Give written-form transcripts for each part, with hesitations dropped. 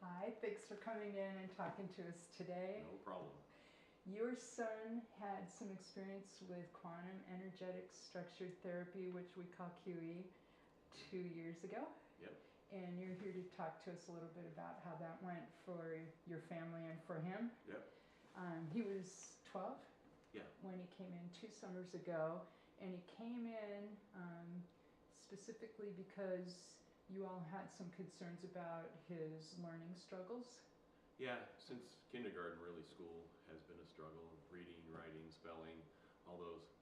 Hi, thanks for coming in and talking to us today. No problem. Your son had some experience with quantum energetic structured therapy, which we call QE, 2 years ago. Yep. And you're here to talk to us a little bit about how that went for your family and for him. Yep. He was 12 Yeah. when he came in 2 summers ago, and he came in specifically because you all had some concerns about his learning struggles. Yeah, since kindergarten, really, school has been a struggle. Reading, writing, spelling, all those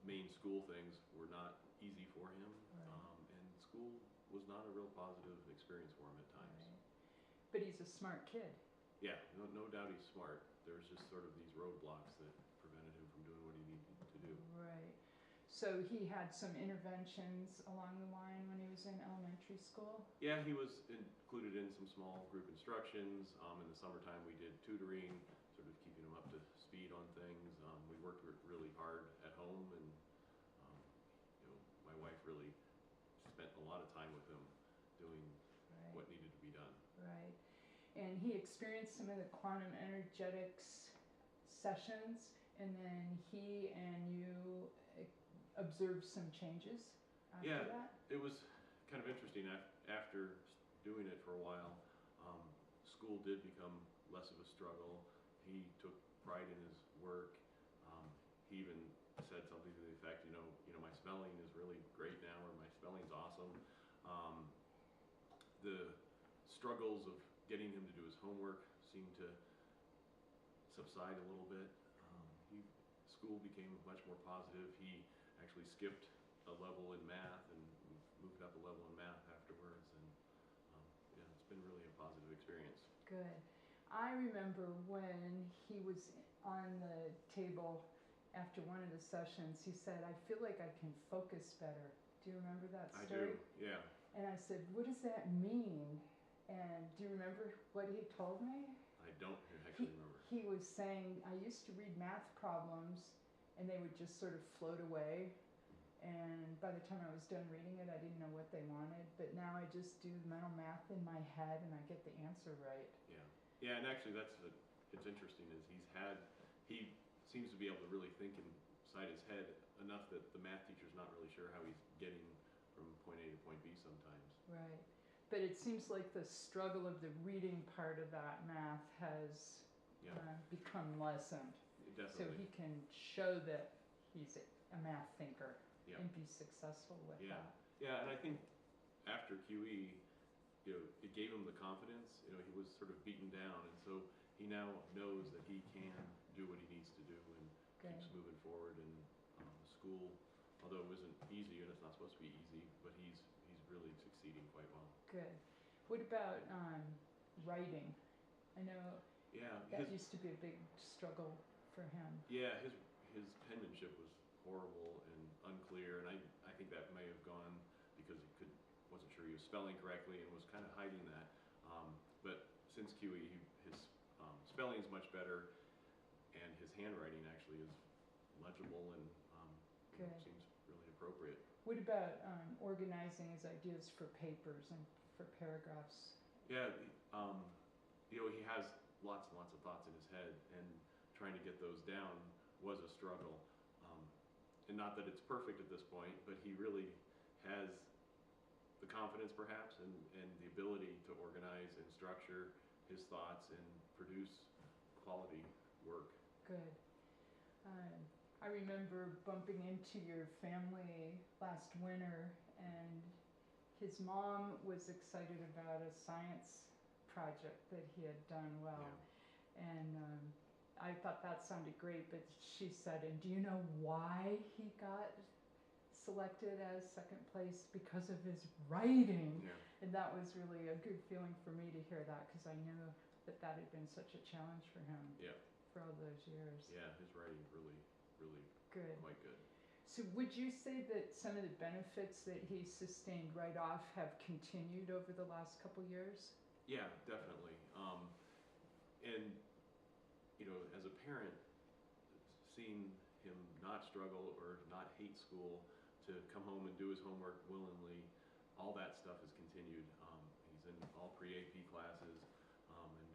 main school things were not easy for him. Right. And school was not a real positive experience for him at times. Right. But he's a smart kid. Yeah, no doubt he's smart. There was just sort of these roadblocks that prevented him from doing what he needed to do. Right. So he had some interventions along the line when he was in elementary school? Yeah, he was included in some small group instructions. In the summertime we did tutoring, sort of keeping him up to speed on things. We worked really hard at home, and my wife really spent a lot of time with him doing Right. what needed to be done. Right. And he experienced some of the quantum energetics sessions, and then he and you observed some changes after that? It was kind of interesting. After doing it for a while, school did become less of a struggle. He took pride in his work. He even said something to the effect, my spelling is really great now, or my spelling's awesome. The struggles of getting him to do his homework seemed to subside a little bit. School became much more positive. He actually skipped a level in math and moved up a level in math afterwards, and it's been really a positive experience. Good. I remember when he was on the table after one of the sessions, he said, "I feel like I can focus better." Do you remember that story? I do, yeah. And I said, "What does that mean?" And do you remember what he told me? I don't actually remember. He was saying, "I used to read math problems and they would just sort of float away. And by the time I was done reading it, I didn't know what they wanted. But now I just do mental math in my head and I get the answer right." Yeah, and actually it's interesting is he seems to be able to really think inside his head enough that the math teacher's not really sure how he's getting from point A to point B sometimes. Right. But it seems like the struggle of the reading part of that math has become lessened. Definitely. So he can show that he's a math thinker and be successful with that. Yeah, and I think after QE, it gave him the confidence. He was sort of beaten down, and so he now knows that he can do what he needs to do and keeps moving forward. And school, although it wasn't easy, and it's not supposed to be easy, but he's really succeeding quite well. Good. What about writing? I know that used to be a big struggle for him. Yeah, his penmanship was horrible and unclear, and I think that may have gone because he wasn't sure he was spelling correctly and was kind of hiding that. But since QE, his spelling is much better, and his handwriting actually is legible and seems really appropriate. What about organizing his ideas for papers and for paragraphs? Yeah, he has lots and lots of thoughts in his head, and trying to get those down was a struggle. And not that it's perfect at this point, but he really has the confidence perhaps and the ability to organize and structure his thoughts and produce quality work. Good. I remember bumping into your family last winter, and his mom was excited about a science project that he had done well. Yeah. And I thought that sounded great, but she said, "And do you know why he got selected as second place? Because of his writing." Yeah. And that was really a good feeling for me to hear that, because I knew that had been such a challenge for him for all those years. Yeah, his writing really good. Quite good. So would you say that some of the benefits that he sustained right off have continued over the last couple years? Yeah, definitely. And as a parent, seeing him not struggle or not hate school, to come home and do his homework willingly, all that stuff has continued. He's in all pre-AP classes.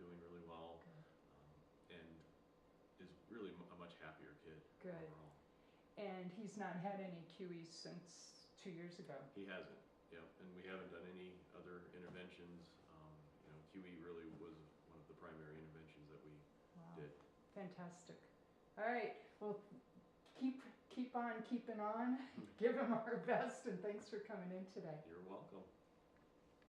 doing really well, and is really a much happier kid Good. overall. And he's not had any QEs since 2 years ago. He hasn't, yep, and we haven't done any other interventions. QE really was one of the primary interventions that we Wow. did. Fantastic. All right, well, keep on keeping on. Give him our best, and thanks for coming in today. You're welcome.